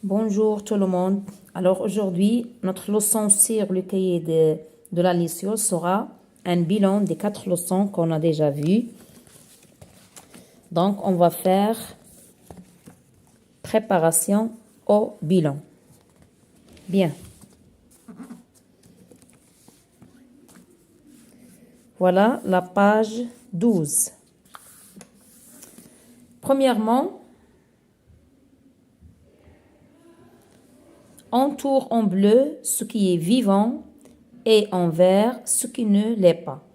Bonjour tout le monde. Alors aujourd'hui, notre leçon sur le cahier de la lecture sera un bilan des 4 leçons qu'on a déjà vues. Donc on va faire préparation au bilan. Bien. Voilà la page 12. Premièrement, entoure en bleu ce qui est vivant et en vert ce qui ne l'est pas.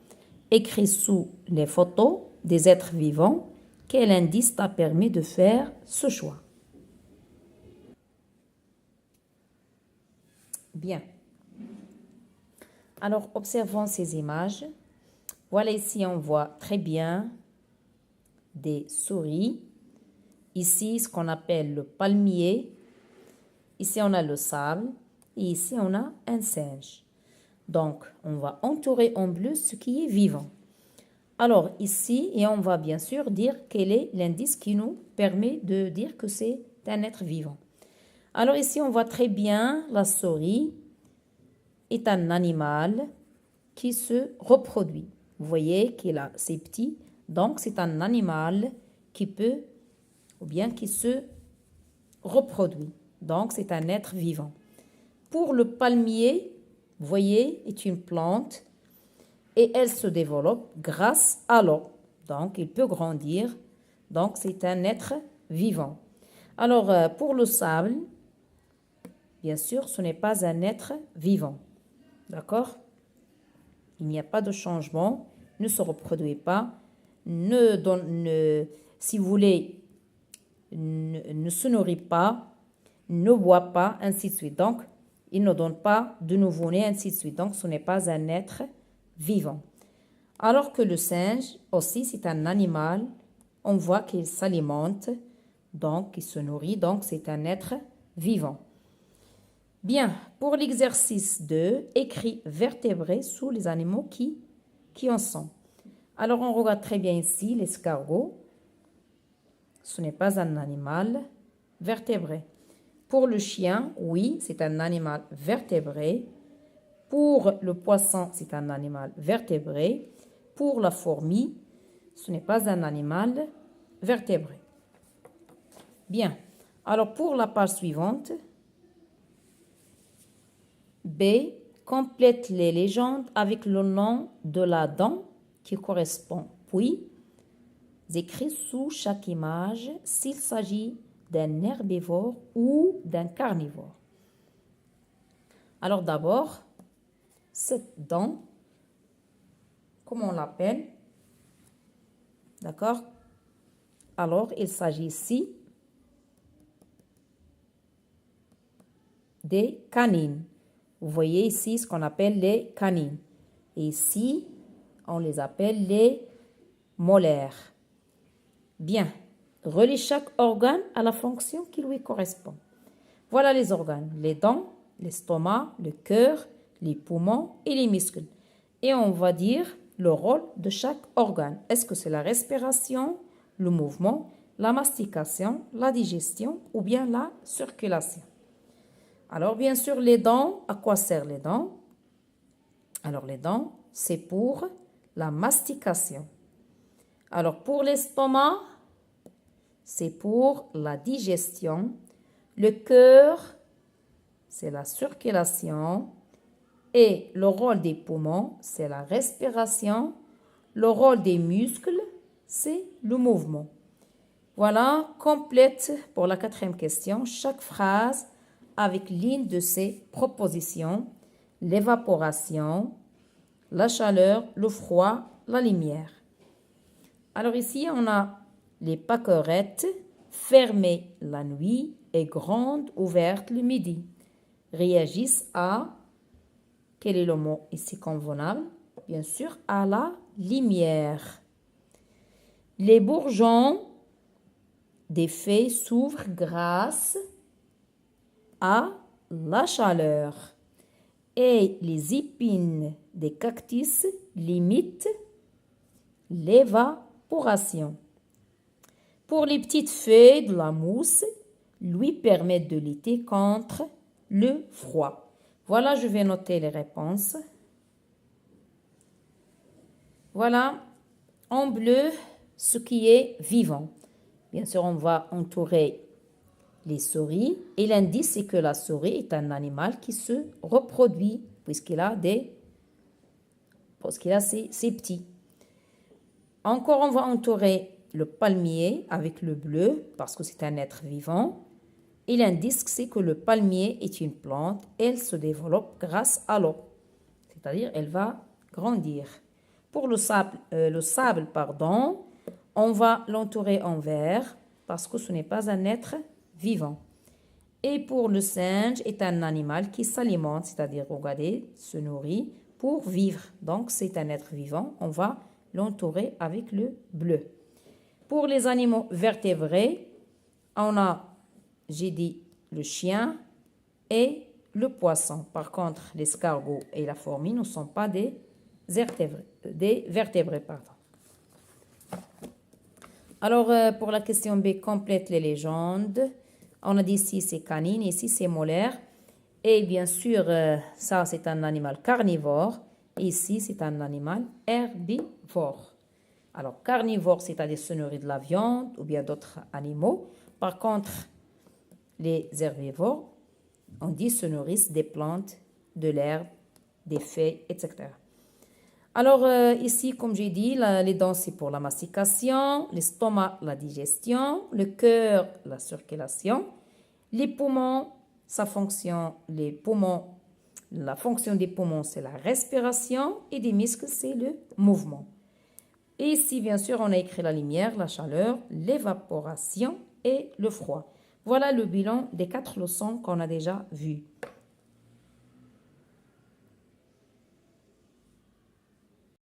Écris sous les photos des êtres vivants quel indice t'a permis de faire ce choix. Bien. Alors, observons ces images. Voilà ici, on voit très bien des souris. Ici, ce qu'on appelle le palmier. Ici, on a le sable. Et ici, on a un singe. Donc, on va entourer en bleu ce qui est vivant. Alors, ici, et on va bien sûr dire quel est l'indice qui nous permet de dire que c'est un être vivant. Alors ici, on voit très bien la souris est un animal qui se reproduit. Vous voyez qu'il a ses petits. Donc, c'est un animal qui peut ou bien qui se reproduit. Donc, c'est un être vivant. Pour le palmier, vous voyez, est une plante et elle se développe grâce à l'eau. Donc, il peut grandir. Donc, c'est un être vivant. Alors, pour le sable, bien sûr, ce n'est pas un être vivant. D'accord? Il n'y a pas de changement, ne se reproduit pas, si vous voulez, ne se nourrit pas, ne boit pas, ainsi de suite. Donc, il ne donne pas de nouveau-né, ainsi de suite. Donc, ce n'est pas un être vivant. Alors que le singe, aussi, c'est un animal. On voit qu'il s'alimente, donc il se nourrit, donc c'est un être vivant. Bien, pour l'exercice 2, écris vertébrés sous les animaux qui en sont. Alors, on regarde très bien ici l'escargot. Ce n'est pas un animal vertébré. Pour le chien, oui, c'est un animal vertébré. Pour le poisson, c'est un animal vertébré. Pour la fourmi, ce n'est pas un animal vertébré. Bien, alors pour la page suivante, B, complète les légendes avec le nom de la dent qui correspond. Puis, écris sous chaque image s'il s'agit d'un herbivore ou d'un carnivore. Alors d'abord, cette dent, comment on l'appelle? D'accord? Alors, il s'agit ici des canines. Vous voyez ici ce qu'on appelle les canines. Et ici, on les appelle les molaires. Bien, relie chaque organe à la fonction qui lui correspond. Voilà les organes, les dents, l'estomac, le cœur, les poumons et les muscles. Et on va dire le rôle de chaque organe. Est-ce que c'est la respiration, le mouvement, la mastication, la digestion ou bien la circulation? Alors, bien sûr, les dents, à quoi servent les dents? Alors, les dents, c'est pour la mastication. Alors, pour l'estomac, c'est pour la digestion. Le cœur, c'est la circulation. Et le rôle des poumons, c'est la respiration. Le rôle des muscles, c'est le mouvement. Voilà, complète pour la 4e question chaque phrase avec l'une de ces propositions, l'évaporation, la chaleur, le froid, la lumière. Alors ici, on a les pâquerettes fermées la nuit et grandes ouvertes le midi. Réagissent à, quel est le mot ici convenable? Bien sûr, à la lumière. Les bourgeons des feuilles s'ouvrent grâce à la chaleur et les épines des cactus limitent l'évaporation. Pour les petites feuilles de la mousse, lui permettent de lutter contre le froid. Voilà, je vais noter les réponses. Voilà, en bleu, ce qui est vivant. Bien sûr, on va entourer les souris. Et l'indice, c'est que la souris est un animal qui se reproduit puisqu'il a ses petits. Encore, on va entourer le palmier avec le bleu parce que c'est un être vivant. Et l'indice, c'est que le palmier est une plante. Elle se développe grâce à l'eau. C'est-à-dire, elle va grandir. Pour le sable, on va l'entourer en vert parce que ce n'est pas un être vivant. Et pour le singe, est un animal qui s'alimente, c'est-à-dire, regardez, se nourrit pour vivre. Donc, c'est un être vivant. On va l'entourer avec le bleu. Pour les animaux vertébrés, on a, j'ai dit, le chien et le poisson. Par contre, l'escargot et la fourmi ne sont pas des vertébrés. Alors, pour la question B, complète les légendes. On a dit ici, c'est canine, ici, c'est molaire. Et bien sûr, ça, c'est un animal carnivore. Et ici, c'est un animal herbivore. Alors, carnivore, c'est-à-dire se nourrir de la viande ou bien d'autres animaux. Par contre, les herbivores, on dit se nourrissent des plantes, de l'herbe, des feuilles, etc. Alors, ici, comme j'ai dit, les dents, c'est pour la mastication, l'estomac, la digestion, le cœur, la circulation, les poumons, la fonction des poumons, c'est la respiration et des muscles, c'est le mouvement. Et ici, bien sûr, on a écrit la lumière, la chaleur, l'évaporation et le froid. Voilà le bilan des 4 leçons qu'on a déjà vues.